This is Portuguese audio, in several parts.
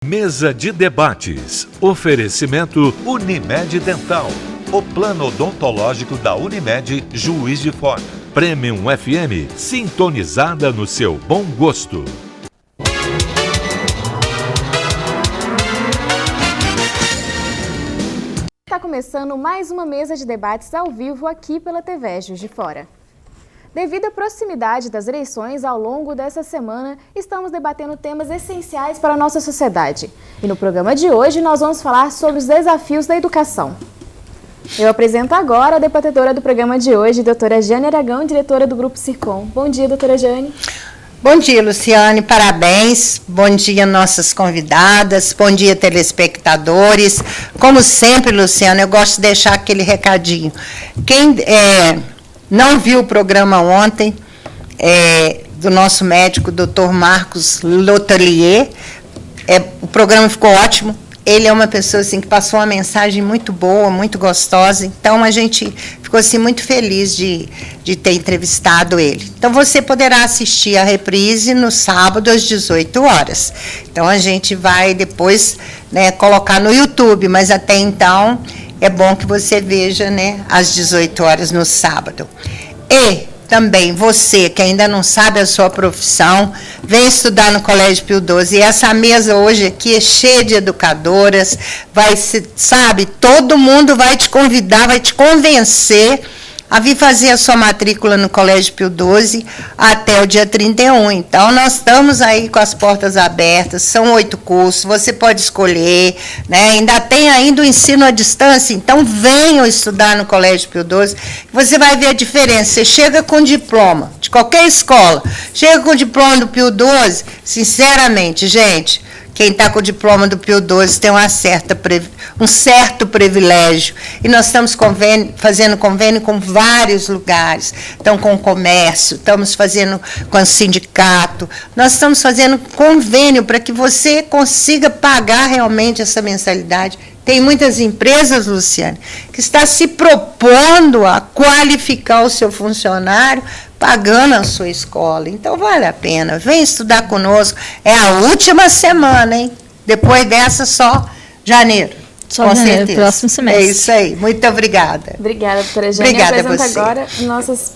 Mesa de debates. Oferecimento Unimed Dental. O plano odontológico da Unimed Juiz de Fora. Premium FM, sintonizada no seu bom gosto. Está começando mais uma mesa de debates ao vivo aqui pela TV Juiz de Fora. Devido à proximidade das eleições, ao longo dessa semana, estamos debatendo temas essenciais para a nossa sociedade. E no programa de hoje, nós vamos falar sobre os desafios da educação. Eu apresento agora a debatedora do programa de hoje, doutora Jane Aragão, diretora do Grupo Circom. Bom dia, doutora Jane. Bom dia, Luciane, parabéns. Bom dia, nossas convidadas. Bom dia, telespectadores. Como sempre, Luciane, eu gosto de deixar aquele recadinho. Quem não viu o programa ontem, do nosso médico, Dr. Marcos Lotelier, o programa ficou ótimo. Ele é uma pessoa assim, que passou uma mensagem muito boa, muito gostosa. Então, a gente ficou assim, muito feliz de ter entrevistado ele. Então, você poderá assistir a reprise no sábado, às 18 horas. Então, a gente vai depois colocar no YouTube, mas até então é bom que você veja às 18 horas no sábado. E também você que ainda não sabe a sua profissão, vem estudar no Colégio Pio XII. E essa mesa hoje aqui é cheia de educadoras, todo mundo vai te convidar, vai te convencer a vir fazer a sua matrícula no Colégio Pio XII até o dia 31. Então, nós estamos aí com as portas abertas, são 8 cursos, você pode escolher, ainda tem o ensino à distância, então venham estudar no Colégio Pio XII, você vai ver a diferença. Você chega com diploma de qualquer escola, chega com diploma do Pio XII, sinceramente, gente, quem está com o diploma do Pio XII tem um certo privilégio. E nós estamos fazendo convênio com vários lugares. Então, com o comércio, estamos fazendo com o sindicato. Nós estamos fazendo convênio para que você consiga pagar realmente essa mensalidade. Tem muitas empresas, Luciane, que estão se propondo a qualificar o seu funcionário pagando a sua escola. Então, vale a pena. Vem estudar conosco. É a última semana, hein? Depois dessa, só janeiro. Só com janeiro, certeza. Próximo semestre. É isso aí. Muito obrigada. Obrigada, doutora Jane. Obrigada a você. Agora nossas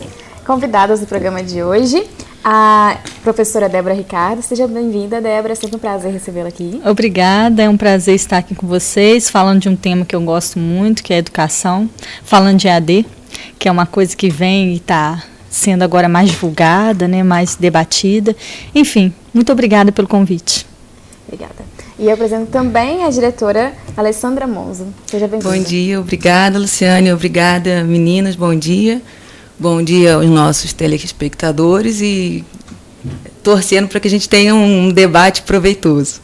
convidadas do programa de hoje. A professora Débora Ricardo. Seja bem-vinda, Débora. É sempre um prazer recebê-la aqui. Obrigada. É um prazer estar aqui com vocês, falando de um tema que eu gosto muito, que é a educação. Falando de EAD, que é uma coisa que vem e está sendo agora mais divulgada, mais debatida. Enfim, muito obrigada pelo convite. Obrigada. E eu apresento também a diretora Alessandra Monza. Seja bem-vinda. Bom dia, obrigada, Luciane. Obrigada, meninas. Bom dia. Bom dia aos nossos telespectadores e torcendo para que a gente tenha um debate proveitoso.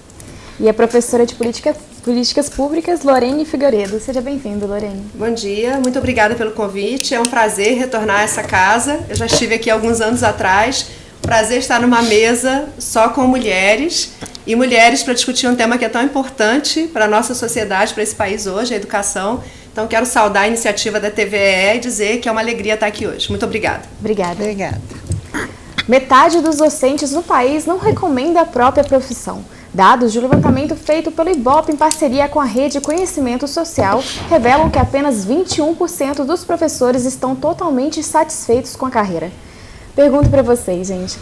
E a professora de Políticas Públicas, Lorene Figueiredo. Seja bem-vinda, Lorene. Bom dia, muito obrigada pelo convite. É um prazer retornar a essa casa. Eu já estive aqui alguns anos atrás. Prazer estar numa mesa só com mulheres e mulheres para discutir um tema que é tão importante para a nossa sociedade, para esse país hoje, a educação. Então, quero saudar a iniciativa da TVE e dizer que é uma alegria estar aqui hoje. Muito obrigada. Obrigada. Metade dos docentes no país não recomenda a própria profissão. Dados de um levantamento feito pelo IBOP em parceria com a Rede Conhecimento Social revelam que apenas 21% dos professores estão totalmente satisfeitos com a carreira. Pergunto para vocês, gente,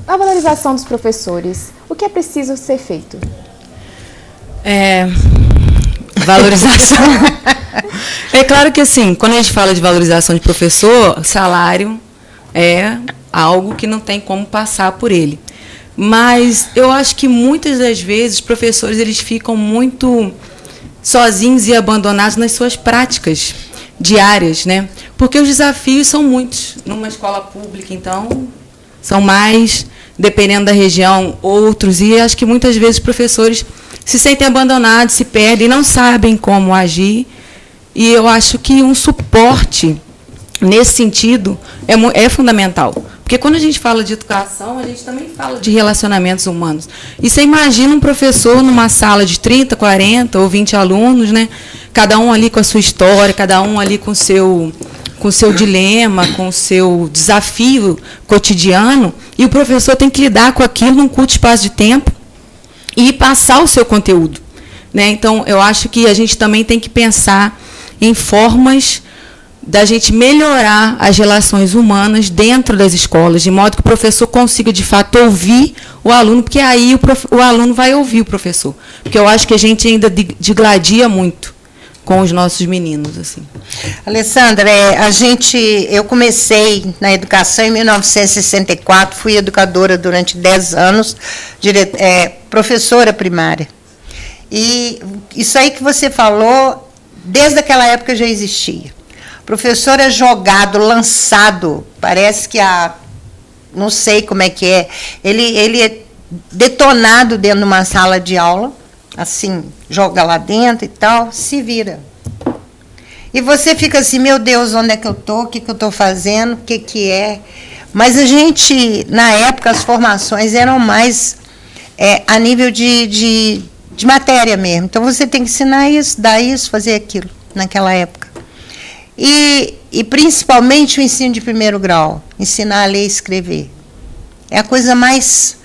a valorização dos professores, o que é preciso ser feito? Valorização. É claro que, assim, quando a gente fala de valorização de professor, salário é algo que não tem como passar por ele. Mas eu acho que muitas das vezes os professores eles ficam muito sozinhos e abandonados nas suas práticas diárias, Porque os desafios são muitos. Numa escola pública, então, são mais, dependendo da região, outros. E acho que muitas vezes os professores se sentem abandonados, se perdem, não sabem como agir. E eu acho que um suporte nesse sentido é fundamental. Porque quando a gente fala de educação, a gente também fala de relacionamentos humanos. E você imagina um professor numa sala de 30, 40 ou 20 alunos, cada um ali com a sua história, cada um ali com o seu dilema, com o seu desafio cotidiano, e o professor tem que lidar com aquilo num curto espaço de tempo. e passar o seu conteúdo, né? Então, eu acho que a gente também tem que pensar em formas da gente melhorar as relações humanas dentro das escolas, de modo que o professor consiga, de fato, ouvir o aluno, porque aí o aluno vai ouvir o professor. Porque eu acho que a gente ainda digladia muito com os nossos meninos, assim. Alessandra, eu comecei na educação em 1964, fui educadora durante 10 anos, professora primária. E isso aí que você falou, desde aquela época já existia. Professor é jogado, lançado, parece que não sei como é que é, ele é detonado dentro de uma sala de aula, assim, joga lá dentro e tal, se vira. E você fica assim, meu Deus, onde é que eu estou, o que eu estou fazendo, o que é? Mas a gente, na época, as formações eram mais a nível de matéria mesmo. Então, você tem que ensinar isso, dar isso, fazer aquilo, naquela época. E principalmente o ensino de primeiro grau, ensinar a ler e escrever. É a coisa mais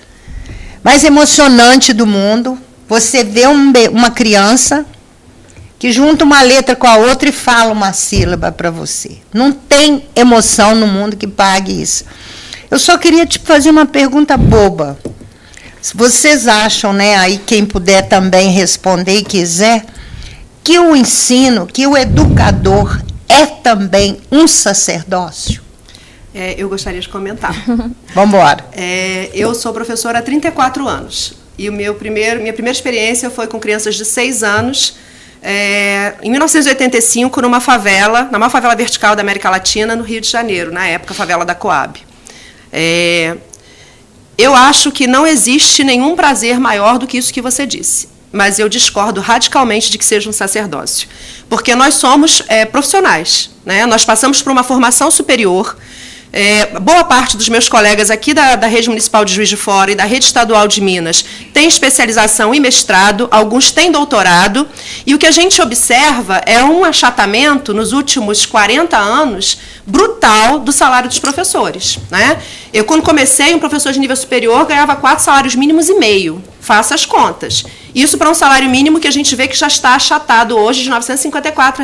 emocionante do mundo. Você vê uma criança que junta uma letra com a outra e fala uma sílaba para você. Não tem emoção no mundo que pague isso. Eu só queria te fazer uma pergunta boba. Se vocês acham, né, aí quem puder também responder e quiser, que o ensino, que o educador é também um sacerdócio? Eu gostaria de comentar. Vamos embora. Eu sou professora há 34 anos. E minha primeira experiência foi com crianças de 6 anos, em 1985, na maior favela vertical da América Latina, no Rio de Janeiro, na época, a favela da Coab. Eu acho que não existe nenhum prazer maior do que isso que você disse. Mas eu discordo radicalmente de que seja um sacerdócio. Porque nós somos profissionais, né? Nós passamos por uma formação superior. Boa parte dos meus colegas aqui da Rede Municipal de Juiz de Fora e da Rede Estadual de Minas tem especialização e mestrado, alguns têm doutorado, e o que a gente observa é um achatamento, nos últimos 40 anos, brutal do salário dos professores, né? Eu, quando comecei, um professor de nível superior ganhava 4 salários mínimos e meio. Faça as contas. Isso para um salário mínimo que a gente vê que já está achatado hoje de R$ 954.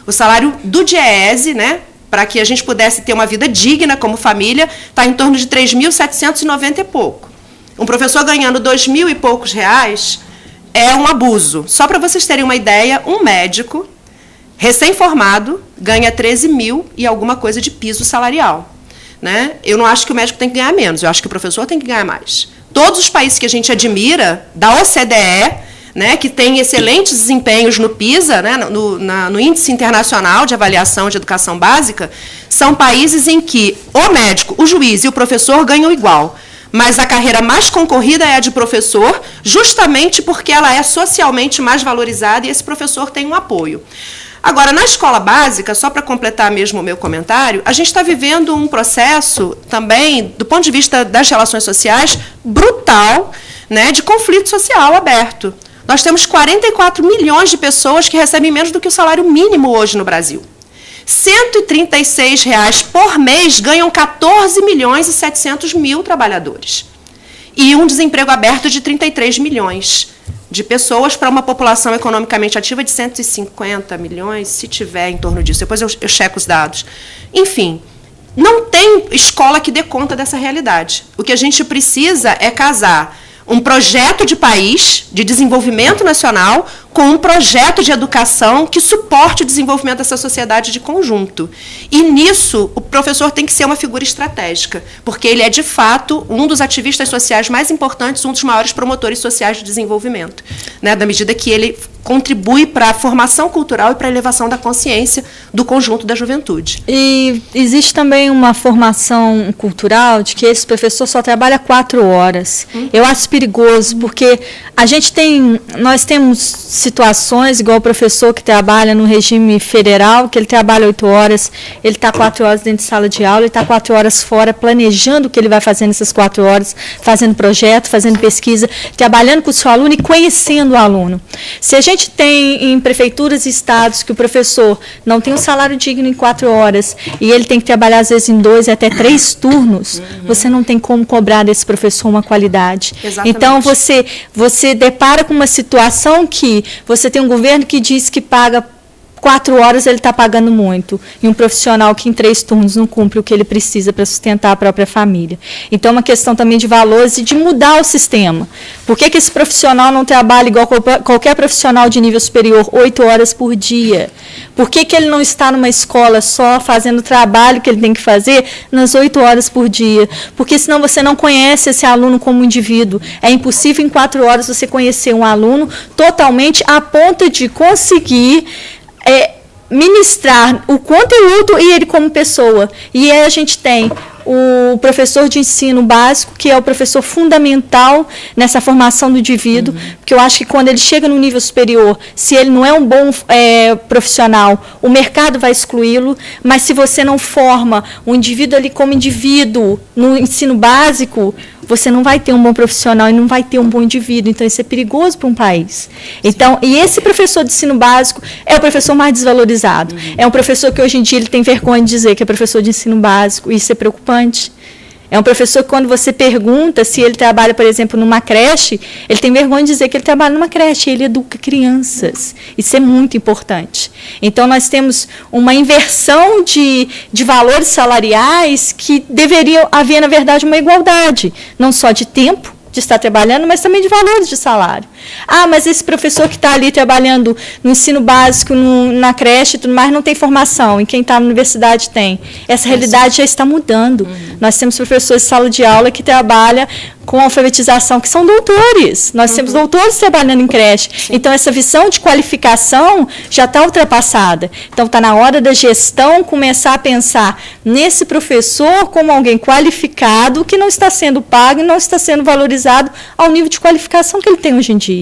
O salário do DIEESE, né, para que a gente pudesse ter uma vida digna como família, está em torno de 3.790 e pouco. Um professor ganhando 2.000 e poucos reais é um abuso. Só para vocês terem uma ideia, um médico recém-formado ganha 13 mil e alguma coisa de piso salarial, né? Eu não acho que o médico tem que ganhar menos, eu acho que o professor tem que ganhar mais. Todos os países que a gente admira, da OCDE, né, que tem excelentes desempenhos no PISA, né, no Índice Internacional de Avaliação de Educação Básica, são países em que o médico, o juiz e o professor ganham igual. Mas a carreira mais concorrida é a de professor, justamente porque ela é socialmente mais valorizada e esse professor tem um apoio. Agora, na escola básica, só para completar mesmo o meu comentário, a gente está vivendo um processo também, do ponto de vista das relações sociais, brutal, né, de conflito social aberto. Nós temos 44 milhões de pessoas que recebem menos do que o salário mínimo hoje no Brasil. R$ 136 por mês ganham 14 milhões e 700 mil trabalhadores. E um desemprego aberto de 33 milhões de pessoas para uma população economicamente ativa de 150 milhões, se tiver em torno disso. Depois eu checo os dados. Enfim, não tem escola que dê conta dessa realidade. O que a gente precisa é casar um projeto de país, de desenvolvimento nacional, com um projeto de educação que suporte o desenvolvimento dessa sociedade de conjunto. E, nisso, o professor tem que ser uma figura estratégica, porque ele é, de fato, um dos ativistas sociais mais importantes, um dos maiores promotores sociais de desenvolvimento, né, da medida que ele contribui para a formação cultural e para a elevação da consciência do conjunto da juventude. E existe também uma formação cultural de que esse professor só trabalha 4 horas. Eu acho perigoso, porque nós temos situações, igual o professor que trabalha no regime federal, que ele trabalha 8 horas, ele está 4 horas dentro de sala de aula, ele está 4 horas fora, planejando o que ele vai fazer nessas 4 horas, fazendo projeto, fazendo pesquisa, trabalhando com o seu aluno e conhecendo o aluno. Se a gente tem em prefeituras e estados que o professor não tem um salário digno em 4 horas e ele tem que trabalhar, às vezes, em 2 até 3 turnos, você não tem como cobrar desse professor uma qualidade. Exatamente. Então, você depara com uma situação que você tem um governo que diz que paga 4 horas, ele está pagando muito, e um profissional que em 3 turnos não cumpre o que ele precisa para sustentar a própria família. Então, é uma questão também de valores e de mudar o sistema. Por que esse profissional não trabalha igual qualquer profissional de nível superior, 8 horas por dia? Por que ele não está numa escola só fazendo o trabalho que ele tem que fazer nas 8 horas por dia? Porque senão você não conhece esse aluno como indivíduo. É impossível em 4 horas você conhecer um aluno totalmente a ponto de conseguir ministrar o conteúdo e ele como pessoa. E aí a gente tem o professor de ensino básico, que é o professor fundamental nessa formação do indivíduo, porque eu acho que quando ele chega no nível superior, se ele não é um bom profissional, o mercado vai excluí-lo, mas se você não forma o indivíduo ali como indivíduo no ensino básico, você não vai ter um bom profissional e não vai ter um bom indivíduo. Então, isso é perigoso para um país. Então, e esse professor de ensino básico é o professor mais desvalorizado. É um professor que, hoje em dia, ele tem vergonha de dizer que é professor de ensino básico, e isso é preocupante. É um professor que, quando você pergunta se ele trabalha, por exemplo, numa creche, ele tem vergonha de dizer que ele trabalha numa creche, ele educa crianças. Isso é muito importante. Então, nós temos uma inversão de valores salariais que deveria haver, na verdade, uma igualdade, não só de tempo de estar trabalhando, mas também de valores de salário. Ah, mas esse professor que está ali trabalhando no ensino básico, na creche e tudo mais, não tem formação, e quem está na universidade tem. Essa realidade já está mudando. Nós temos professores de sala de aula que trabalham com alfabetização, que são doutores. Nós temos doutores trabalhando em creche. Sim. Então, essa visão de qualificação já está ultrapassada. Então, está na hora da gestão começar a pensar nesse professor como alguém qualificado, que não está sendo pago e não está sendo valorizado ao nível de qualificação que ele tem hoje em dia.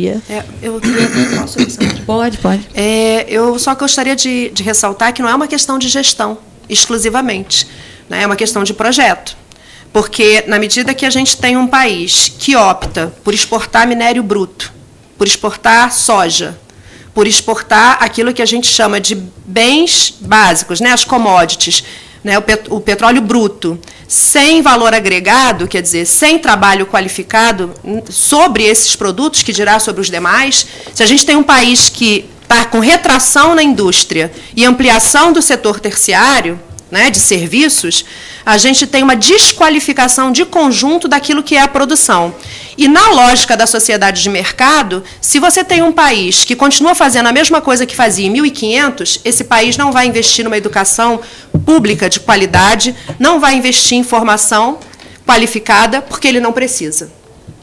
Pode. Eu só gostaria de ressaltar que não é uma questão de gestão exclusivamente, né? É uma questão de projeto. Porque, na medida que a gente tem um país que opta por exportar minério bruto, por exportar soja, por exportar aquilo que a gente chama de bens básicos, né, as commodities, né, o petróleo bruto, sem valor agregado, quer dizer, sem trabalho qualificado sobre esses produtos, que dirá sobre os demais, se a gente tem um país que está com retração na indústria e ampliação do setor terciário, né, de serviços, a gente tem uma desqualificação de conjunto daquilo que é a produção. E, na lógica da sociedade de mercado, se você tem um país que continua fazendo a mesma coisa que fazia em 1500, esse país não vai investir numa educação pública de qualidade, não vai investir em formação qualificada, porque ele não precisa.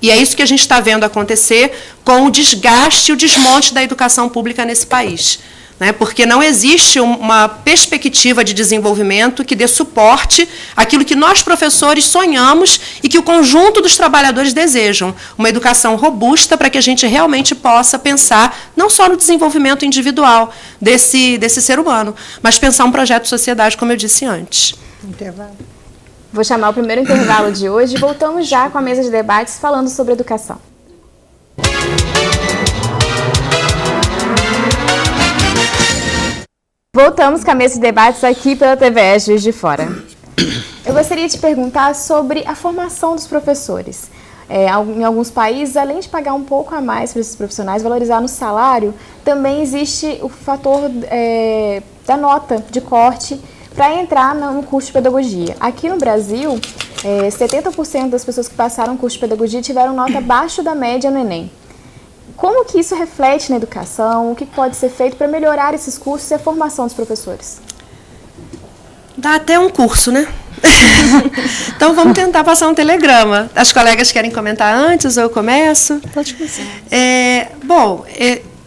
E é isso que a gente está vendo acontecer com o desgaste e o desmonte da educação pública nesse país. Né, porque não existe uma perspectiva de desenvolvimento que dê suporte àquilo que nós, professores, sonhamos e que o conjunto dos trabalhadores desejam. Uma educação robusta para que a gente realmente possa pensar não só no desenvolvimento individual desse ser humano, mas pensar um projeto de sociedade, como eu disse antes. Intervalo. Vou chamar o primeiro intervalo de hoje e voltamos já com a mesa de debates falando sobre educação. Voltamos com a mesa de debates aqui pela TVE Juiz de Fora. Eu gostaria de perguntar sobre a formação dos professores. Em alguns países, além de pagar um pouco a mais para esses profissionais, valorizar no salário, também existe o fator da nota de corte para entrar no curso de pedagogia. Aqui no Brasil, 70% das pessoas que passaram o curso de pedagogia tiveram nota abaixo da média no Enem. Como que isso reflete na educação? O que pode ser feito para melhorar esses cursos e a formação dos professores? Dá até um curso, né? Então, vamos tentar passar um telegrama. As colegas querem comentar antes ou eu começo? Pode começar.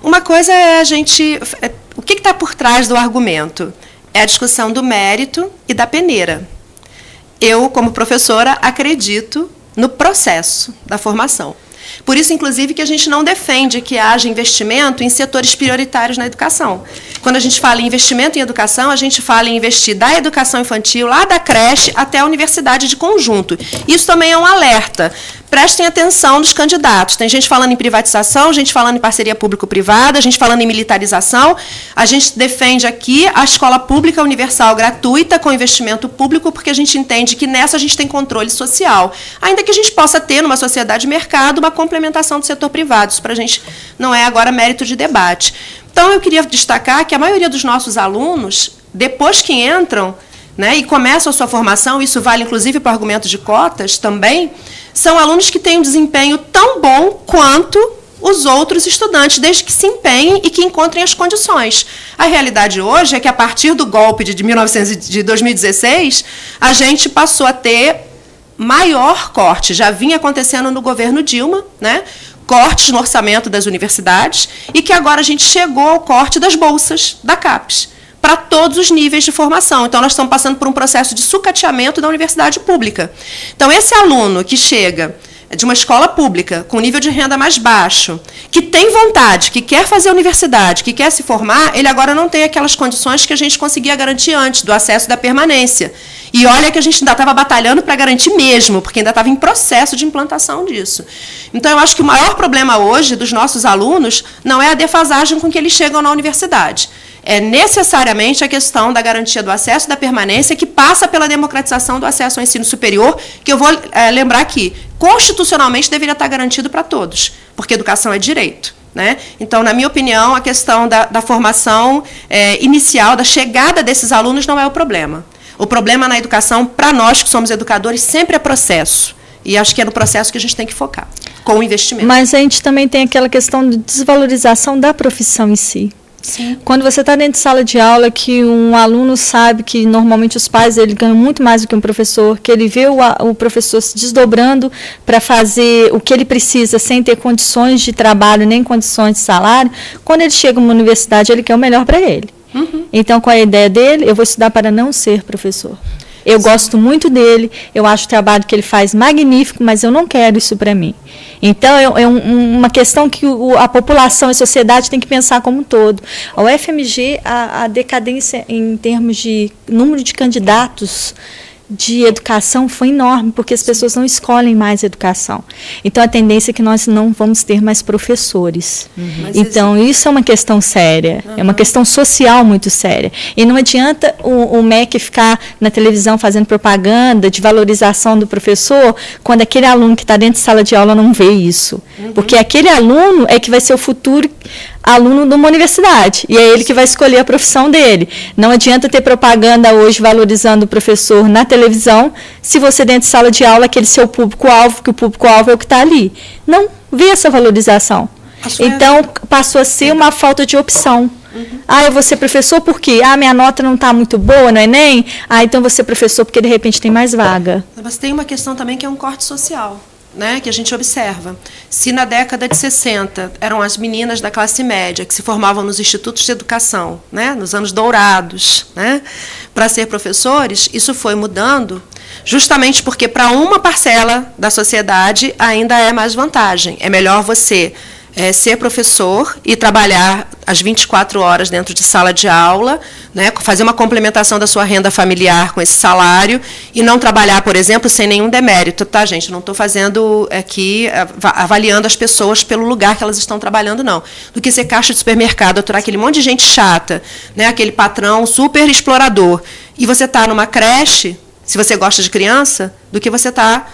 Uma coisa é a gente... O que está por trás do argumento? É a discussão do mérito e da peneira. Eu, como professora, acredito no processo da formação. Por isso, inclusive, que a gente não defende que haja investimento em setores prioritários na educação. Quando a gente fala em investimento em educação, a gente fala em investir da educação infantil, lá da creche até a universidade de conjunto. Isso também é um alerta. Prestem atenção nos candidatos. Tem gente falando em privatização, gente falando em parceria público-privada, gente falando em militarização. A gente defende aqui a escola pública universal gratuita com investimento público, porque a gente entende que nessa a gente tem controle social. Ainda que a gente possa ter, numa sociedade de mercado, uma complementação do setor privado. Isso para a gente não é agora mérito de debate. Então, eu queria destacar que a maioria dos nossos alunos, depois que entram, né, e começam a sua formação, isso vale inclusive para o argumento de cotas também, são alunos que têm um desempenho tão bom quanto os outros estudantes, desde que se empenhem e que encontrem as condições. A realidade hoje é que, a partir do golpe de 2016, a gente passou a ter maior corte. Já vinha acontecendo no governo Dilma, né? Cortes no orçamento das universidades, e que agora a gente chegou ao corte das bolsas da CAPES, para todos os níveis de formação. Então, nós estamos passando por um processo de sucateamento da universidade pública. Então, esse aluno que chega de uma escola pública, com nível de renda mais baixo, que tem vontade, que quer fazer universidade, que quer se formar, ele agora não tem aquelas condições que a gente conseguia garantir antes, do acesso da permanência. E olha que a gente ainda estava batalhando para garantir mesmo, porque ainda estava em processo de implantação disso. Então, eu acho que o maior problema hoje dos nossos alunos não é a defasagem com que eles chegam na universidade. É necessariamente a questão da garantia do acesso da permanência, que passa pela democratização do acesso ao ensino superior, que eu vou lembrar aqui, constitucionalmente deveria estar garantido para todos, porque educação é direito. Né? Então, na minha opinião, a questão da formação inicial, da chegada desses alunos, não é o problema. O problema na educação, para nós que somos educadores, sempre é processo. E acho que é no processo que a gente tem que focar, com o investimento. Mas a gente também tem aquela questão de desvalorização da profissão em si. Sim. Quando você está dentro de sala de aula, que um aluno sabe que normalmente os pais ele ganham muito mais do que um professor, que ele vê o professor se desdobrando para fazer o que ele precisa sem ter condições de trabalho nem condições de salário, quando ele chega numa universidade ele quer o melhor para ele. Uhum. Então, qual é a ideia dele? Eu vou estudar para não ser professor. Eu gosto muito dele, eu acho o trabalho que ele faz magnífico, mas eu não quero isso para mim. Então, é uma questão que a população e a sociedade tem que pensar como um todo. A UFMG, a decadência em termos de número de candidatos de educação foi enorme, porque as pessoas não escolhem mais educação. Então, a tendência é que nós não vamos ter mais professores. Uhum. Então, isso é uma questão séria, é uma questão social muito séria. E não adianta o MEC ficar na televisão fazendo propaganda de valorização do professor, quando aquele aluno que está dentro de sala de aula não vê isso. Porque aquele aluno é que vai ser o futuro aluno de uma universidade, e é ele que vai escolher a profissão dele. Não adianta ter propaganda hoje valorizando o professor na televisão, se você dentro de sala de aula, aquele seu público-alvo, que o público-alvo é o que está ali. Não vê essa valorização. Então, passou a ser uma falta de opção. Eu vou ser professor por quê? Minha nota não está muito boa no Enem? Então eu vou ser professor porque, de repente, tem mais vaga. Mas tem uma questão também que é um corte social, né, que a gente observa. Se na década de 60 eram as meninas da classe média que se formavam nos institutos de educação, né, nos anos dourados, né, para ser professores, isso foi mudando justamente porque para uma parcela da sociedade ainda é mais vantagem. É melhor você ser professor e trabalhar as 24 horas dentro de sala de aula, né, fazer uma complementação da sua renda familiar com esse salário e não trabalhar, por exemplo, sem nenhum demérito, tá, gente? Não estou fazendo aqui, avaliando as pessoas pelo lugar que elas estão trabalhando, não. Do que ser caixa de supermercado, aturar aquele monte de gente chata, né, aquele patrão super explorador, e você está numa creche, se você gosta de criança, do que você está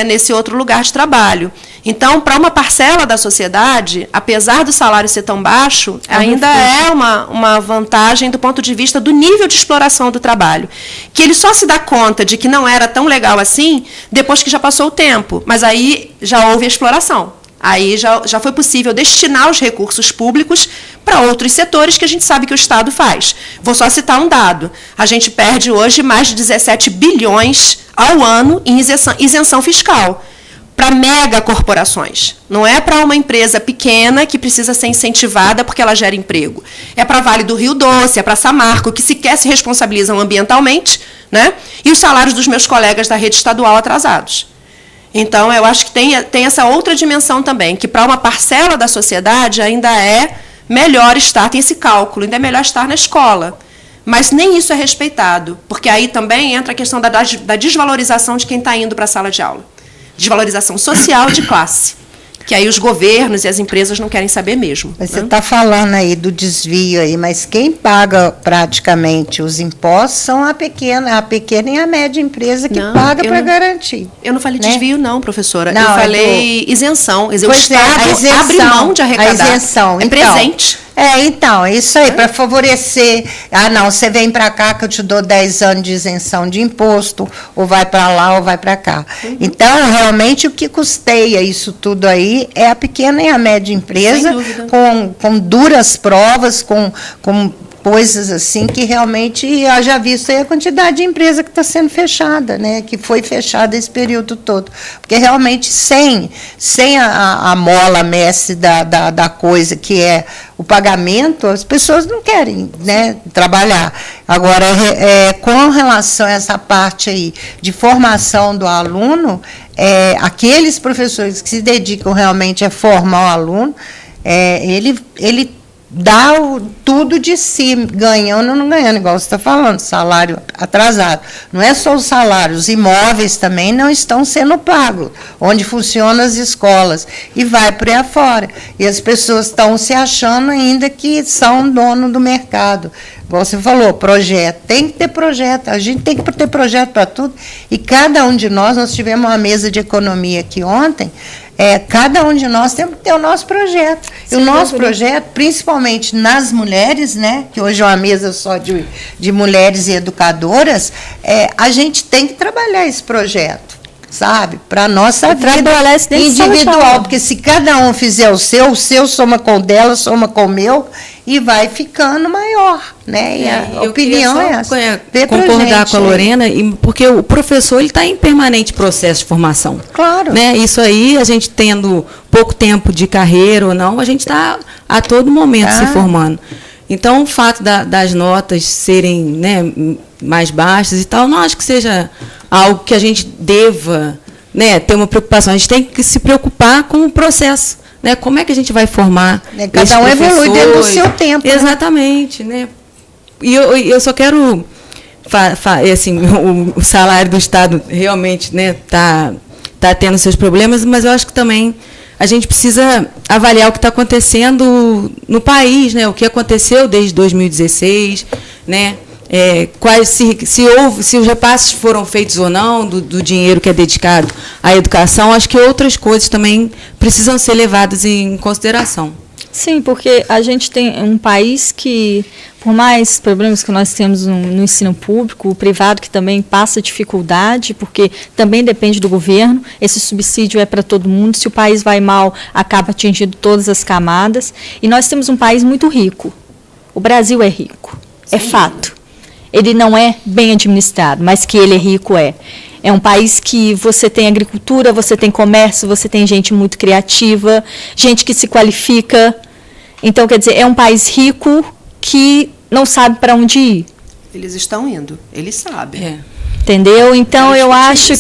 nesse outro lugar de trabalho. Então, para uma parcela da sociedade, apesar do salário ser tão baixo, ainda é uma vantagem do ponto de vista do nível de exploração do trabalho. Que ele só se dá conta de que não era tão legal assim depois que já passou o tempo. Mas aí já houve a exploração. Aí já foi possível destinar os recursos públicos para outros setores que a gente sabe que o Estado faz. Vou só citar um dado. A gente perde hoje mais de 17 bilhões ao ano em isenção fiscal para megacorporações. Não é para uma empresa pequena que precisa ser incentivada porque ela gera emprego. É para Vale do Rio Doce, é para Samarco, que sequer se responsabilizam ambientalmente, né? E os salários dos meus colegas da rede estadual atrasados. Então, eu acho que tem essa outra dimensão também, que para uma parcela da sociedade ainda é melhor estar, tem esse cálculo, ainda é melhor estar na escola. Mas nem isso é respeitado, porque aí também entra a questão da desvalorização de quem está indo para a sala de aula. Desvalorização social de classe, que aí os governos e as empresas não querem saber mesmo. Mas você está falando aí do desvio aí, mas quem paga praticamente os impostos são a pequena e a média empresa que paga para garantir. Eu não falei né? desvio, não, professora. Não, eu falei isenção. O Estado a isenção, abre mão de arrecadar. A isenção. É presente. Então, é isso aí, para favorecer. Ah, não, você vem para cá que eu te dou 10 anos de isenção de imposto, ou vai para lá ou vai para cá. Então, realmente, o que custeia isso tudo aí é a pequena e a média empresa, com duras provas, com coisas assim que realmente haja visto aí a quantidade de empresa que está sendo fechada, né? Que foi fechada esse período todo. Porque realmente sem a mola mestre da coisa, que é o pagamento, as pessoas não querem, né, trabalhar. Agora, com relação a essa parte aí de formação do aluno, aqueles professores que se dedicam realmente a formar o aluno, ele dá tudo de si, ganhando ou não ganhando, igual você está falando, salário atrasado. Não é só o salário, os imóveis também não estão sendo pagos, onde funcionam as escolas, e vai por aí afora. E as pessoas estão se achando ainda que são dono do mercado. Igual você falou, projeto, tem que ter projeto, a gente tem que ter projeto para tudo, e cada um de nós tivemos uma mesa de economia aqui ontem, cada um de nós temos que ter o nosso projeto. E o nosso projeto, principalmente nas mulheres, né, que hoje é uma mesa só de mulheres e educadoras, a gente tem que trabalhar esse projeto, sabe? Para a nossa vida individual, porque se cada um fizer o seu soma com o dela, soma com o meu, e vai ficando maior, né? E a opinião é essa. Concordar com a Lorena, porque o professor está em permanente processo de formação. Claro. Né? Isso aí, a gente tendo pouco tempo de carreira ou não, a gente está a todo momento se formando. Então, o fato das notas serem, né, mais baixas e tal, não acho que seja algo que a gente deva, né, ter uma preocupação. A gente tem que se preocupar com o processo. Né? Como é que a gente vai formar? Cada um evolui dentro do seu tempo. Exatamente. Né? E eu só quero... assim, o salário do Estado realmente, né, tá tendo seus problemas, mas eu acho que também a gente precisa avaliar o que está acontecendo no país, né, o que aconteceu desde 2016, né, se os repasses foram feitos ou não do dinheiro que é dedicado à educação. Acho que outras coisas também precisam ser levadas em consideração. Sim, porque a gente tem um país que, por mais problemas que nós temos no ensino público, o privado que também passa dificuldade, porque também depende do governo, esse subsídio é para todo mundo, se o país vai mal, acaba atingindo todas as camadas, e nós temos um país muito rico. O Brasil é rico, é fato. Ele não é bem administrado, mas que ele é rico é. É um país que você tem agricultura, você tem comércio, você tem gente muito criativa, gente que se qualifica. Então, quer dizer, é um país rico que não sabe para onde ir. Eles estão indo, eles sabem. Entendeu? Então, eu acho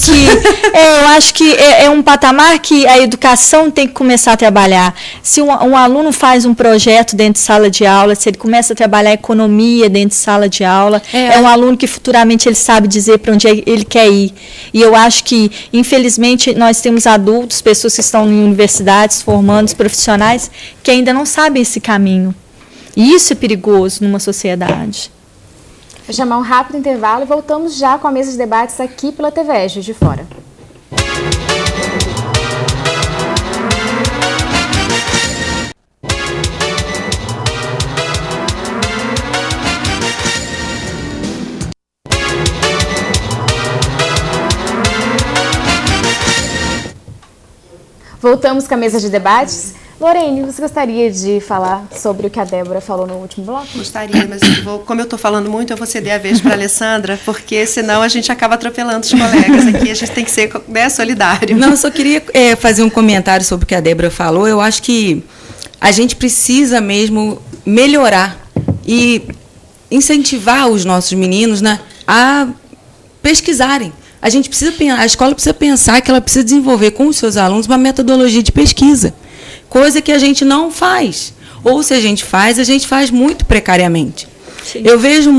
que é um patamar que a educação tem que começar a trabalhar. Se um aluno faz um projeto dentro de sala de aula, se ele começa a trabalhar economia dentro de sala de aula, é um aluno que futuramente ele sabe dizer para onde ele quer ir. E eu acho que, infelizmente, nós temos adultos, pessoas que estão em universidades, formando profissionais, que ainda não sabem esse caminho. E isso é perigoso numa sociedade. Vou chamar um rápido intervalo e voltamos já com a mesa de debates aqui pela TV Juiz de Fora. Voltamos com a mesa de debates. Lorene, você gostaria de falar sobre o que a Débora falou no último bloco? Gostaria, mas como eu estou falando muito, eu vou ceder a vez para a Alessandra, porque senão a gente acaba atropelando os colegas aqui, a gente tem que ser, né, solidário. Não, eu só queria fazer um comentário sobre o que a Débora falou. Eu acho que a gente precisa mesmo melhorar e incentivar os nossos meninos, né, a pesquisarem, a escola precisa pensar que ela precisa desenvolver com os seus alunos uma metodologia de pesquisa, coisa que a gente não faz. Ou se a gente faz muito precariamente. Sim. Eu vejo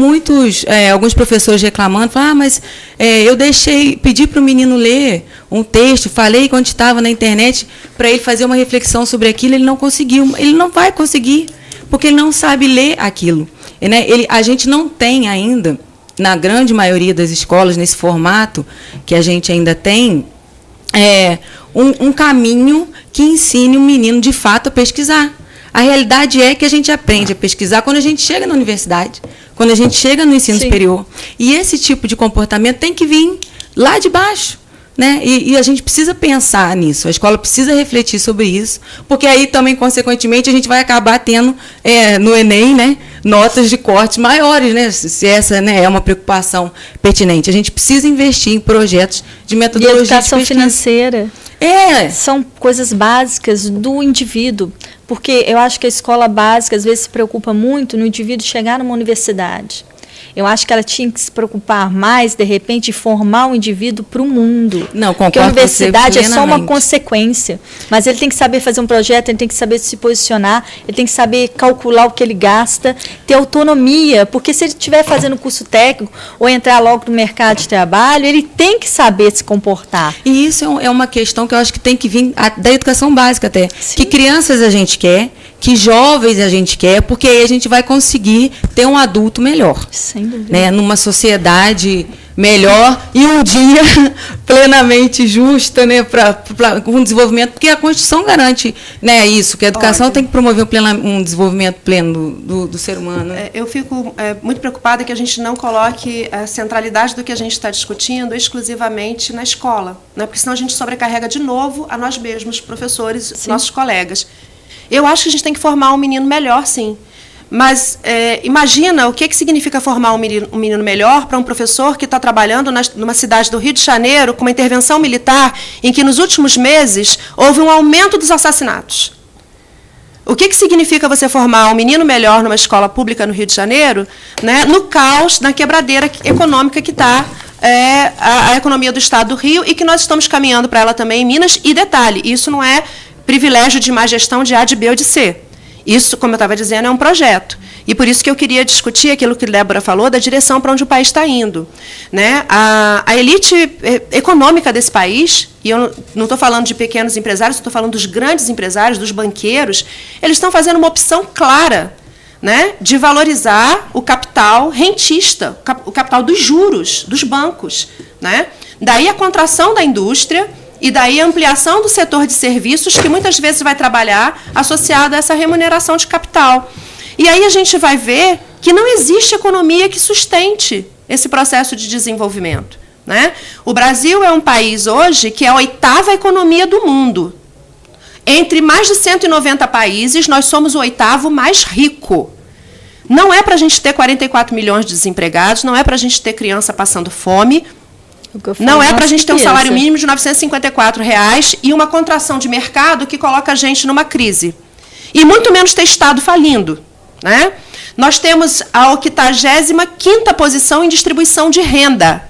alguns professores reclamando, mas eu pedi para o menino ler um texto, falei quando estava na internet para ele fazer uma reflexão sobre aquilo, ele não conseguiu, ele não vai conseguir, porque ele não sabe ler aquilo. Né? A gente não tem ainda, na grande maioria das escolas, nesse formato que a gente ainda tem, um caminho que ensine o menino, de fato, a pesquisar. A realidade é que a gente aprende a pesquisar quando a gente chega na universidade, quando a gente chega no ensino superior. E esse tipo de comportamento tem que vir lá de baixo. Né? E a gente precisa pensar nisso, a escola precisa refletir sobre isso, porque aí também, consequentemente, a gente vai acabar tendo no Enem, né, notas de corte maiores, né, se essa, né, é uma preocupação pertinente. A gente precisa investir em projetos de metodologia. E educação financeira. São coisas básicas do indivíduo, porque eu acho que a escola básica às vezes se preocupa muito no indivíduo chegar numa universidade. Eu acho que ela tinha que se preocupar mais, de repente, de formar o indivíduo para o mundo. Não, concordo. Porque a universidade é só uma consequência. Mas ele tem que saber fazer um projeto, ele tem que saber se posicionar, ele tem que saber calcular o que ele gasta, ter autonomia. Porque se ele estiver fazendo curso técnico ou entrar logo no mercado de trabalho, ele tem que saber se comportar. E isso é uma questão que eu acho que tem que vir da educação básica até. Sim. Que crianças a gente quer, que jovens a gente quer, porque aí a gente vai conseguir ter um adulto melhor. Sem dúvida. Né? Numa sociedade melhor e um dia plenamente justa, né, com um desenvolvimento, porque a Constituição garante, né, isso, que a educação tem que promover um desenvolvimento pleno do ser humano. Eu fico muito preocupada que a gente não coloque a centralidade do que a gente está discutindo exclusivamente na escola, né, porque senão a gente sobrecarrega de novo a nós mesmos, professores, sim, nossos colegas. Eu acho que a gente tem que formar um menino melhor, sim. Mas imagina o que significa formar um menino melhor para um professor que está trabalhando numa cidade do Rio de Janeiro com uma intervenção militar em que, nos últimos meses, houve um aumento dos assassinatos. O que significa você formar um menino melhor numa escola pública no Rio de Janeiro, né, no caos, na quebradeira econômica que está a economia do Estado do Rio e que nós estamos caminhando para ela também em Minas? E detalhe, isso não é privilégio de má gestão de A, de B ou de C. Isso, como eu estava dizendo, é um projeto. E por isso que eu queria discutir aquilo que Débora falou, da direção para onde o país está indo. Né? A elite econômica desse país, e eu não estou falando de pequenos empresários, estou falando dos grandes empresários, dos banqueiros, eles estão fazendo uma opção clara, né, de valorizar o capital rentista, o capital dos juros, dos bancos. Né? Daí a contração da indústria, e daí a ampliação do setor de serviços, que muitas vezes vai trabalhar associado a essa remuneração de capital. E aí a gente vai ver que não existe economia que sustente esse processo de desenvolvimento. Né? O Brasil é um país hoje que é a 8ª economia do mundo. Entre mais de 190 países, nós somos o 8º mais rico. Não é para a gente ter 44 milhões de desempregados, não é para a gente ter criança passando fome, não é para a gente ter um salário mínimo de R$ 954 e uma contração de mercado que coloca a gente numa crise. E muito menos ter Estado falindo. Né? Nós temos a 85ª posição em distribuição de renda.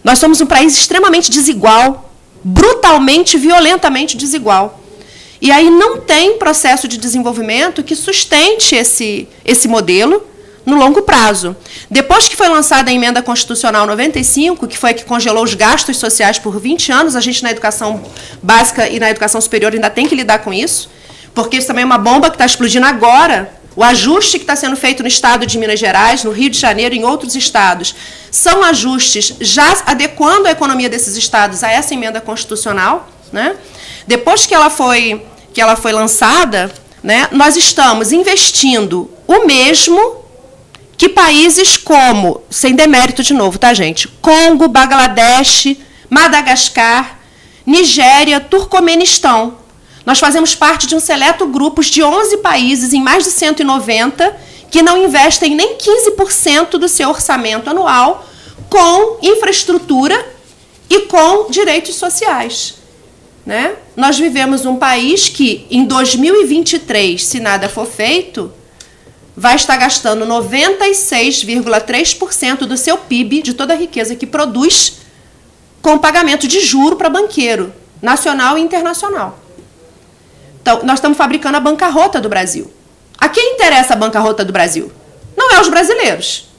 Nós somos um país extremamente desigual, brutalmente, violentamente desigual. E aí não tem processo de desenvolvimento que sustente esse modelo no longo prazo. Depois que foi lançada a Emenda Constitucional 95, que foi a que congelou os gastos sociais por 20 anos, a gente na educação básica e na educação superior ainda tem que lidar com isso, porque isso também é uma bomba que está explodindo agora. O ajuste que está sendo feito no estado de Minas Gerais, no Rio de Janeiro e em outros estados, são ajustes já adequando a economia desses estados a essa emenda constitucional. Né? Depois que ela foi lançada, né, nós estamos investindo o mesmo que países como, sem demérito de novo, tá, gente? Congo, Bangladesh, Madagascar, Nigéria, Turcomenistão. Nós fazemos parte de um seleto grupo de 11 países, em mais de 190, que não investem nem 15% do seu orçamento anual com infraestrutura e com direitos sociais. Né? Nós vivemos um país que, em 2023, se nada for feito, vai estar gastando 96,3% do seu PIB, de toda a riqueza que produz, com pagamento de juro para banqueiro, nacional e internacional. Então, nós estamos fabricando a bancarrota do Brasil. A quem interessa a bancarrota do Brasil? Não é os brasileiros.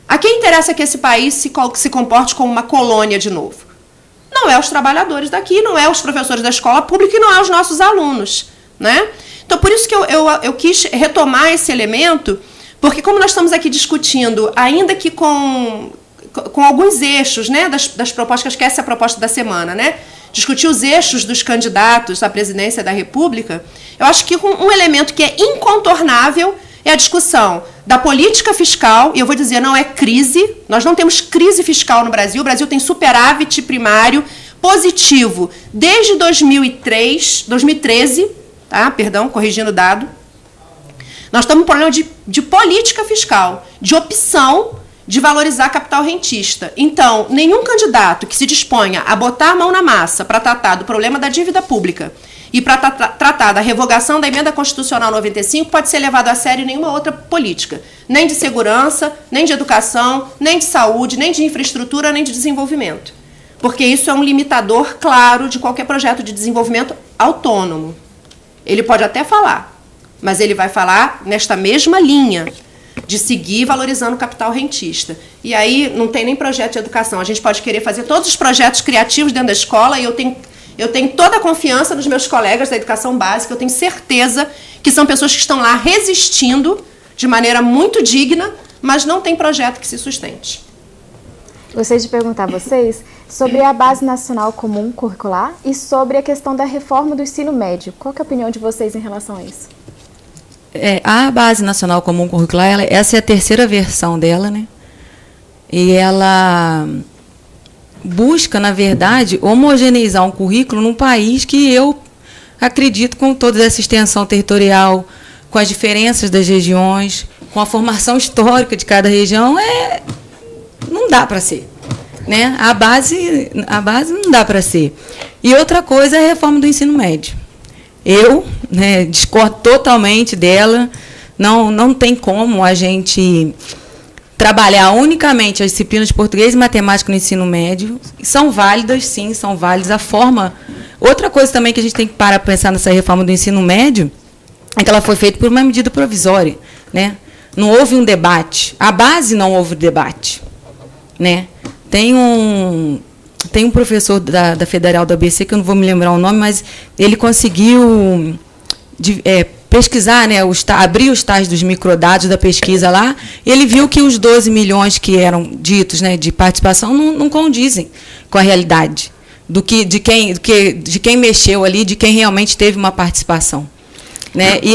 A quem interessa que esse país se comporte como uma colônia de novo? Não é os trabalhadores daqui, não é os professores da escola pública e não é os nossos alunos, né? Então, por isso que eu quis retomar esse elemento, porque como nós estamos aqui discutindo, ainda que com alguns eixos, né, das propostas, que essa é a proposta da semana, né? Discutir os eixos dos candidatos à presidência da República, eu acho que um elemento que é incontornável é a discussão da política fiscal, e eu vou dizer, não é crise, nós não temos crise fiscal no Brasil, o Brasil tem superávit primário positivo desde 2013, tá? Perdão, corrigindo o dado. Nós estamos com um problema de política fiscal, de opção de valorizar capital rentista. Então, nenhum candidato que se disponha a botar a mão na massa para tratar do problema da dívida pública e para tratar da revogação da Emenda Constitucional 95 pode ser levado a sério em nenhuma outra política, nem de segurança, nem de educação, nem de saúde, nem de infraestrutura, nem de desenvolvimento. Porque isso é um limitador claro de qualquer projeto de desenvolvimento autônomo. Ele pode até falar, mas ele vai falar nesta mesma linha de seguir valorizando o capital rentista. E aí não tem nem projeto de educação. A gente pode querer fazer todos os projetos criativos dentro da escola, e eu tenho toda a confiança nos meus colegas da educação básica, eu tenho certeza que são pessoas que estão lá resistindo de maneira muito digna, mas não tem projeto que se sustente. Gostaria de perguntar a vocês sobre a Base Nacional Comum Curricular e sobre a questão da reforma do ensino médio. Qual que é a opinião de vocês em relação a isso? A Base Nacional Comum Curricular, essa é a terceira versão dela, né? E ela busca, na verdade, homogeneizar um currículo num país que eu acredito, com toda essa extensão territorial, com as diferenças das regiões, com a formação histórica de cada região, não dá para ser, né? A base não dá para ser. E outra coisa é a reforma do ensino médio. Eu, né, discordo totalmente dela. Não tem como a gente trabalhar unicamente as disciplinas de português e matemática no ensino médio. São válidas, sim, são válidas. A forma... Outra coisa também que a gente tem que parar para pensar nessa reforma do ensino médio é que ela foi feita por uma medida provisória, né? Não houve um debate. A base não houve debate, né? Tem um professor da Federal do ABC, que eu não vou me lembrar o nome, mas ele conseguiu pesquisar, né, abrir os tais dos microdados da pesquisa lá, e ele viu que os 12 milhões que eram ditos, né, de participação não condizem com a realidade de quem mexeu ali, de quem realmente teve uma participação, né? E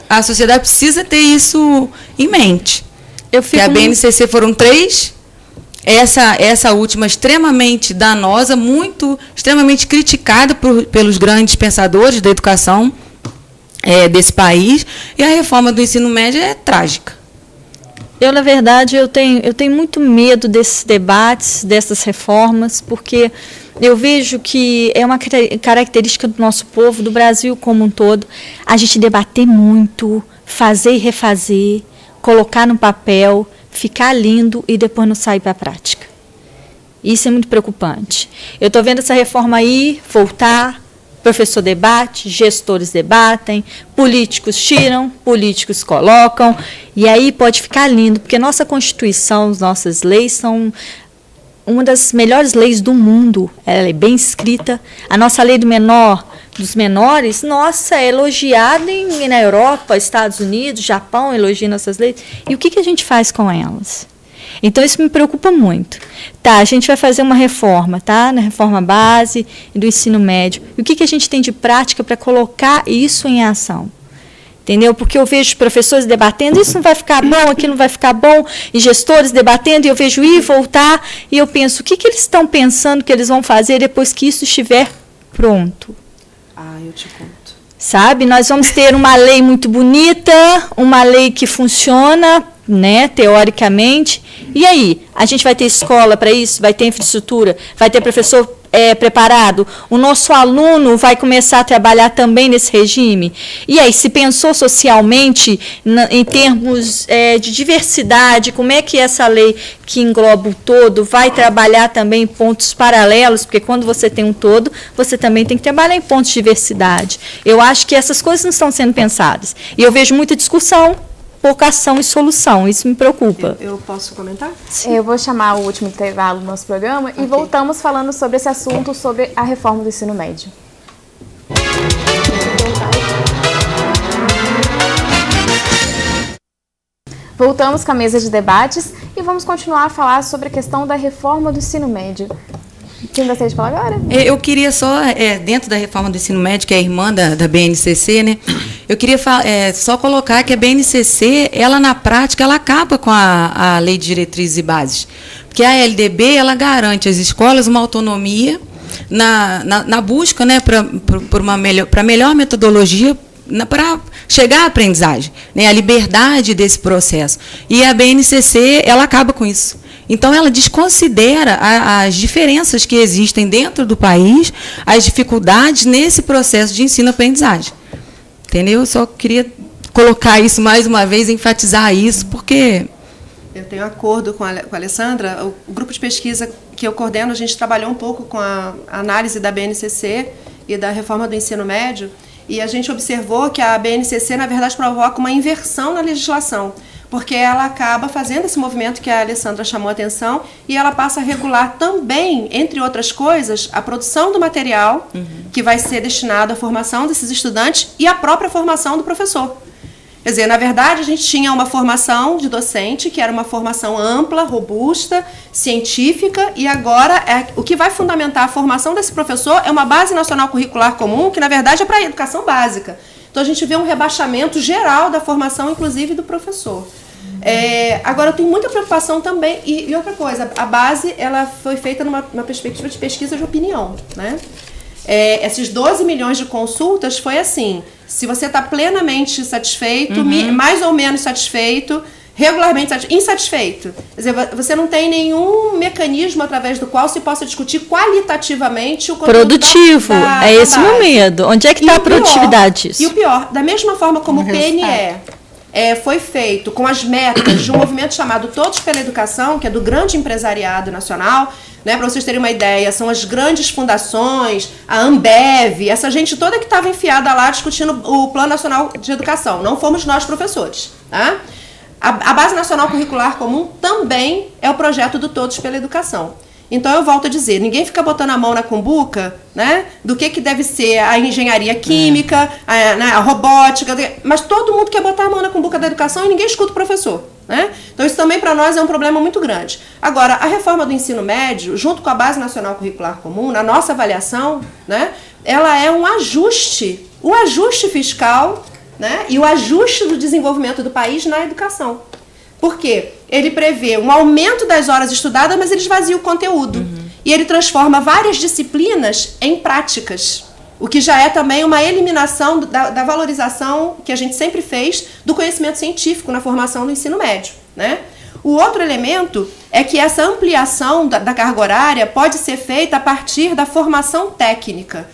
a sociedade precisa ter isso em mente. Que a BNCC foram 3, essa última extremamente danosa, extremamente criticada pelos grandes pensadores da educação desse país, e a reforma do ensino médio é trágica. Na verdade, eu tenho muito medo desses debates, dessas reformas, porque eu vejo que é uma característica do nosso povo, do Brasil como um todo, a gente debater muito, fazer e refazer, colocar no papel, ficar lindo e depois não sair para a prática. Isso é muito preocupante. Eu estou vendo essa reforma aí voltar, professor debate, gestores debatem, políticos tiram, políticos colocam, e aí pode ficar lindo, porque nossa Constituição, as nossas leis são uma das melhores leis do mundo. Ela é bem escrita. A nossa lei dos menores, nossa, é elogiada na Europa, Estados Unidos, Japão, elogia nossas leis. E o que a gente faz com elas? Então, isso me preocupa muito. A gente vai fazer uma reforma, na reforma base e do ensino médio. E o que a gente tem de prática para colocar isso em ação? Entendeu? Porque eu vejo professores debatendo, isso não vai ficar bom, aquilo não vai ficar bom, e gestores debatendo, e eu vejo ir e voltar, e eu penso, o que eles estão pensando que eles vão fazer depois que isso estiver pronto? Eu te conto. Sabe? Nós vamos ter uma lei muito bonita, uma lei que funciona, né, teoricamente. E aí? A gente vai ter escola para isso? Vai ter infraestrutura? Vai ter professor preparado? O nosso aluno vai começar a trabalhar também nesse regime? E aí, se pensou socialmente em termos de diversidade, como é que essa lei que engloba o todo vai trabalhar também em pontos paralelos? Porque quando você tem um todo, você também tem que trabalhar em pontos de diversidade. Eu acho que essas coisas não estão sendo pensadas. E eu vejo muita discussão, pouca ação e solução. Isso me preocupa. Eu posso comentar? Eu vou chamar o último intervalo do nosso programa e voltamos falando sobre esse assunto, sobre a reforma do ensino médio. Voltamos com a mesa de debates e vamos continuar a falar sobre a questão da reforma do ensino médio. Quem gostaria de falar agora? Eu queria só, dentro da reforma do ensino médio, que é a irmã da BNCC, né? Eu queria só colocar que a BNCC, ela na prática, ela acaba com a Lei de Diretrizes e Bases. Porque a LDB, ela garante às escolas uma autonomia na busca, né, para melhor metodologia para chegar à aprendizagem, né, a liberdade desse processo. E a BNCC, ela acaba com isso. Então, ela desconsidera as diferenças que existem dentro do país, as dificuldades nesse processo de ensino-aprendizagem. Entendeu? Eu só queria colocar isso mais uma vez, enfatizar isso, porque... Eu tenho acordo com a Alessandra. O grupo de pesquisa que eu coordeno, a gente trabalhou um pouco com a análise da BNCC e da reforma do ensino médio, e a gente observou que a BNCC, na verdade, provoca uma inversão na legislação, porque ela acaba fazendo esse movimento que a Alessandra chamou a atenção e ela passa a regular também, entre outras coisas, a produção do material que vai ser destinado à formação desses estudantes e à própria formação do professor. Quer dizer, na verdade, a gente tinha uma formação de docente, que era uma formação ampla, robusta, científica, e agora o que vai fundamentar a formação desse professor é uma base nacional curricular comum, que na verdade é para a educação básica. Então, a gente vê um rebaixamento geral da formação, inclusive, do professor. Agora, eu tenho muita preocupação também, e outra coisa, a base ela foi feita numa perspectiva de pesquisa de opinião, né? Esses 12 milhões de consultas foi assim, se você está plenamente satisfeito, mais ou menos satisfeito, regularmente insatisfeito. Quer dizer, você não tem nenhum mecanismo através do qual se possa discutir qualitativamente o conteúdo produtivo. É esse o meu medo. Onde é que está a produtividade disso? E o pior, da mesma forma como o PNE foi feito com as metas de um movimento chamado Todos pela Educação, que é do grande empresariado nacional, né, para vocês terem uma ideia, são as grandes fundações, a Ambev, essa gente toda que estava enfiada lá discutindo o Plano Nacional de Educação. Não fomos nós, professores. Tá? A Base Nacional Curricular Comum também é o projeto do Todos pela Educação. Então, eu volto a dizer, ninguém fica botando a mão na cumbuca, né, do que deve ser a engenharia química, a robótica, mas todo mundo quer botar a mão na cumbuca da educação e ninguém escuta o professor. Né? Então, isso também para nós é um problema muito grande. Agora, a reforma do ensino médio, junto com a Base Nacional Curricular Comum, na nossa avaliação, né, ela é um ajuste, o ajuste fiscal, né, e o ajuste do desenvolvimento do país na educação. Por quê? Ele prevê um aumento das horas estudadas, mas ele esvazia o conteúdo. E ele transforma várias disciplinas em práticas, o que já é também uma eliminação da valorização que a gente sempre fez do conhecimento científico na formação do ensino médio. Né? O outro elemento é que essa ampliação da carga horária pode ser feita a partir da formação técnica.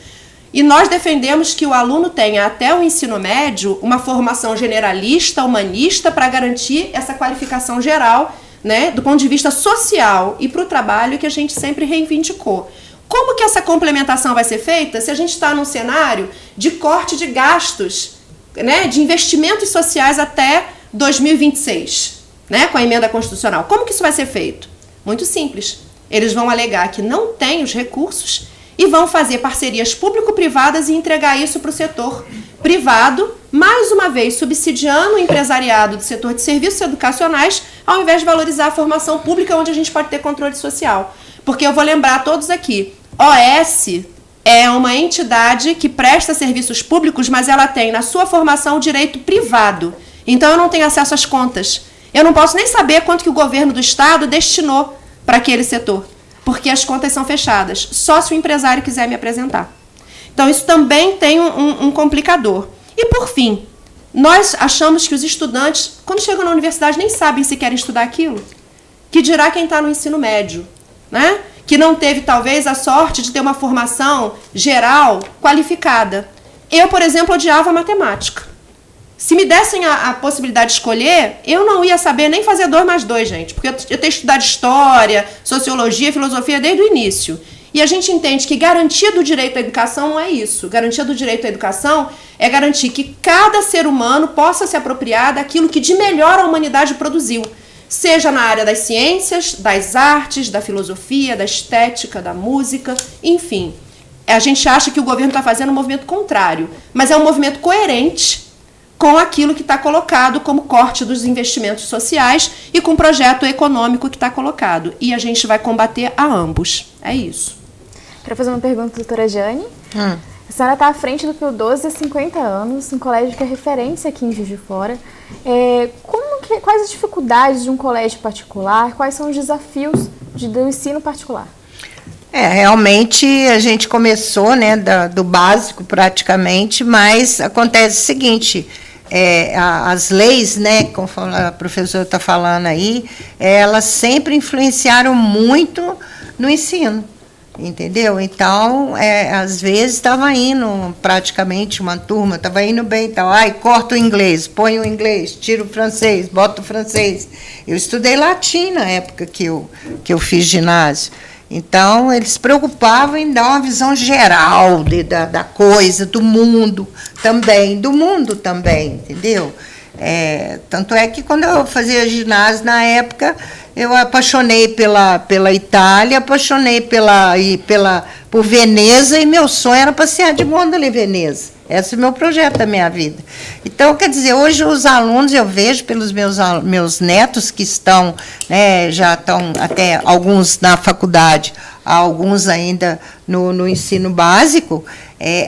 E nós defendemos que o aluno tenha até o ensino médio uma formação generalista, humanista, para garantir essa qualificação geral, né, do ponto de vista social e para o trabalho que a gente sempre reivindicou. Como que essa complementação vai ser feita se a gente está num cenário de corte de gastos, né, de investimentos sociais até 2026, né, com a emenda constitucional? Como que isso vai ser feito? Muito simples. Eles vão alegar que não têm os recursos e vão fazer parcerias público-privadas e entregar isso para o setor privado, mais uma vez subsidiando o empresariado do setor de serviços educacionais, ao invés de valorizar a formação pública, onde a gente pode ter controle social. Porque eu vou lembrar a todos aqui, OS é uma entidade que presta serviços públicos, mas ela tem na sua formação direito privado. Então eu não tenho acesso às contas. Eu não posso nem saber quanto que o governo do estado destinou para aquele setor, porque as contas são fechadas, só se o empresário quiser me apresentar. Então, isso também tem um complicador. E, por fim, nós achamos que os estudantes, quando chegam na universidade, nem sabem se querem estudar aquilo, que dirá quem está no ensino médio, né? que não teve, talvez, a sorte de ter uma formação geral qualificada. Eu, por exemplo, odiava matemática. Se me dessem a possibilidade de escolher, eu não ia saber nem fazer 2 mais 2, gente, porque eu tenho estudado história, sociologia, filosofia desde o início. E a gente entende que garantia do direito à educação não é isso. Garantia do direito à educação é garantir que cada ser humano possa se apropriar daquilo que de melhor a humanidade produziu, seja na área das ciências, das artes, da filosofia, da estética, da música, enfim. A gente acha que o governo está fazendo um movimento contrário, mas é um movimento coerente com aquilo que está colocado como corte dos investimentos sociais e com o projeto econômico que está colocado. E a gente vai combater a ambos. É isso. Quero fazer uma pergunta, doutora Jane. A senhora está à frente do PIL 12 há 50 anos, um colégio que é referência aqui em Juiz de Fora. Quais as dificuldades de um colégio particular? Quais são os desafios do ensino particular? Realmente a gente começou, né, do básico praticamente, mas acontece o seguinte, as leis, né, como a professora está falando aí, elas sempre influenciaram muito no ensino. Entendeu? Então, às vezes estava indo praticamente uma turma, estava indo bem e tal. Corta o inglês, põe o inglês, tira o francês, bota o francês. Eu estudei latim na época que eu fiz ginásio. Então, eles se preocupavam em dar uma visão geral da coisa, do mundo também, entendeu? Tanto é que quando eu fazia ginásio na época, eu apaixonei pela Itália, apaixonei por Veneza, e meu sonho era passear de gôndola em Veneza. Esse é o meu projeto da minha vida. Então, quer dizer, hoje os alunos, eu vejo pelos meus netos que estão, né, já estão até alguns na faculdade, alguns ainda no ensino básico,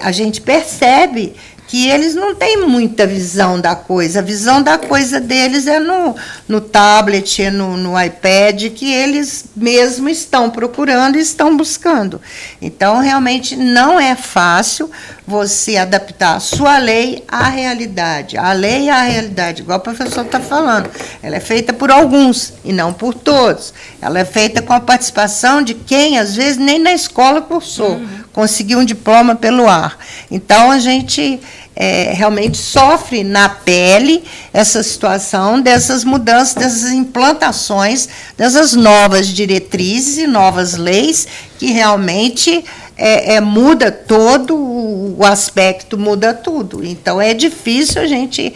a gente percebe que eles não têm muita visão da coisa. A visão da coisa deles é no tablet, no iPad, que eles mesmos estão procurando e estão buscando. Então, realmente, não é fácil você adaptar a sua lei à realidade. A lei é a realidade, igual o professor está falando. Ela é feita por alguns e não por todos. Ela é feita com a participação de quem, às vezes, nem na escola cursou, conseguiu um diploma pelo ar. Então, a gente realmente sofre na pele essa situação dessas mudanças, dessas implantações, dessas novas diretrizes e novas leis que realmente muda todo o aspecto, muda tudo. Então, é difícil a gente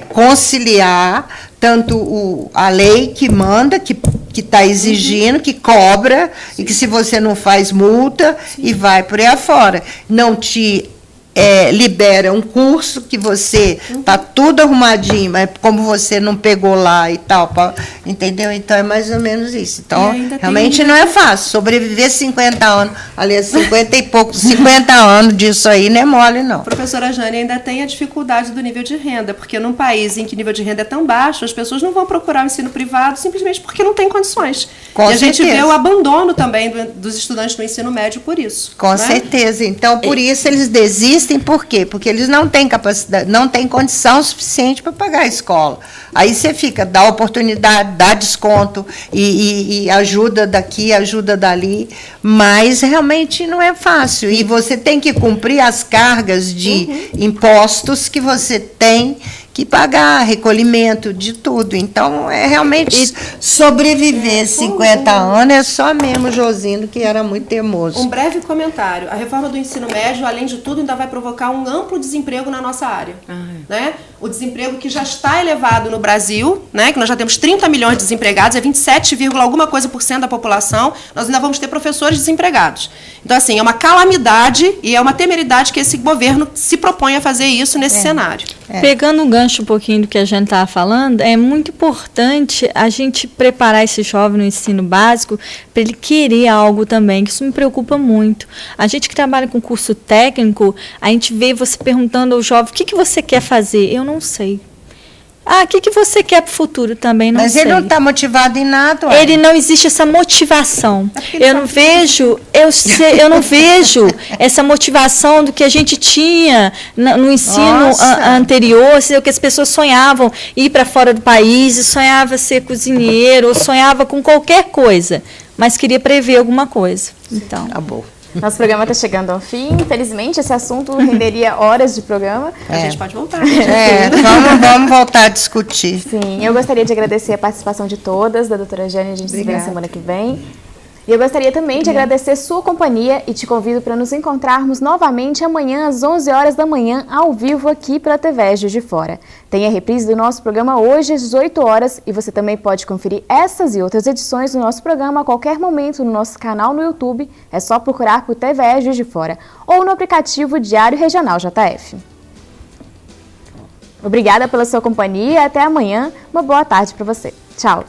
conciliar tanto a lei que manda, que está exigindo, que cobra, e que se você não faz, multa, e vai por aí afora. Não te libera um curso que você está tudo arrumadinho, mas como você não pegou lá e tal, entendeu? Então, é mais ou menos isso. Então, realmente não é fácil. Sobreviver 50 anos, aliás, 50 e poucos, 50 anos disso aí não é mole, não. Professora Jane, ainda tem a dificuldade do nível de renda, porque num país em que o nível de renda é tão baixo, as pessoas não vão procurar o ensino privado simplesmente porque não tem condições. Com a gente certeza. vê o abandono também dos estudantes do ensino médio por isso. Com certeza. Então, por isso eles desistem. Por quê? Porque eles não têm capacidade, não têm condição suficiente para pagar a escola. Aí você fica, dá oportunidade, dá desconto e ajuda daqui, ajuda dali, mas realmente não é fácil. E você tem que cumprir as cargas de impostos que você tem que pagar, recolhimento de tudo. Então, realmente sobreviver 50 anos é só mesmo o Josino, que era muito teimoso. Um breve comentário. A reforma do ensino médio, além de tudo, ainda vai provocar um amplo desemprego na nossa área. Né? O desemprego que já está elevado no Brasil, né? Que nós já temos 30 milhões de desempregados, é 27, alguma coisa por cento da população, nós ainda vamos ter professores desempregados. Então, assim, é uma calamidade e é uma temeridade que esse governo se propõe a fazer isso nesse cenário. Pegando um gancho um pouquinho do que a gente estava falando, é muito importante a gente preparar esse jovem no ensino básico para ele querer algo também, que isso me preocupa muito. A gente que trabalha com curso técnico, a gente vê você perguntando ao jovem, o que você quer fazer? Eu não sei. O que você quer para o futuro? Também não sei. Mas ele não está motivado em nada. Ele não existe essa motivação. Eu não vejo essa motivação do que a gente tinha no ensino anterior, o que as pessoas sonhavam ir para fora do país, sonhava ser cozinheiro, ou sonhava com qualquer coisa. mas queria prever alguma coisa. Então, Acabou. Nosso programa está chegando ao fim. Infelizmente, esse assunto renderia horas de programa. A gente pode voltar. Vamos voltar a discutir. Sim, eu gostaria de agradecer a participação de todas, da doutora Jane, a gente se vê na semana que vem. E eu gostaria também de agradecer sua companhia e te convido para nos encontrarmos novamente amanhã às 11 horas da manhã, ao vivo aqui pela TV Juiz de Fora. Tem a reprise do nosso programa hoje às 18 horas e você também pode conferir essas e outras edições do nosso programa a qualquer momento no nosso canal no YouTube. É só procurar por TV Juiz de Fora ou no aplicativo Diário Regional JF. Obrigada pela sua companhia e até amanhã. Uma boa tarde para você. Tchau.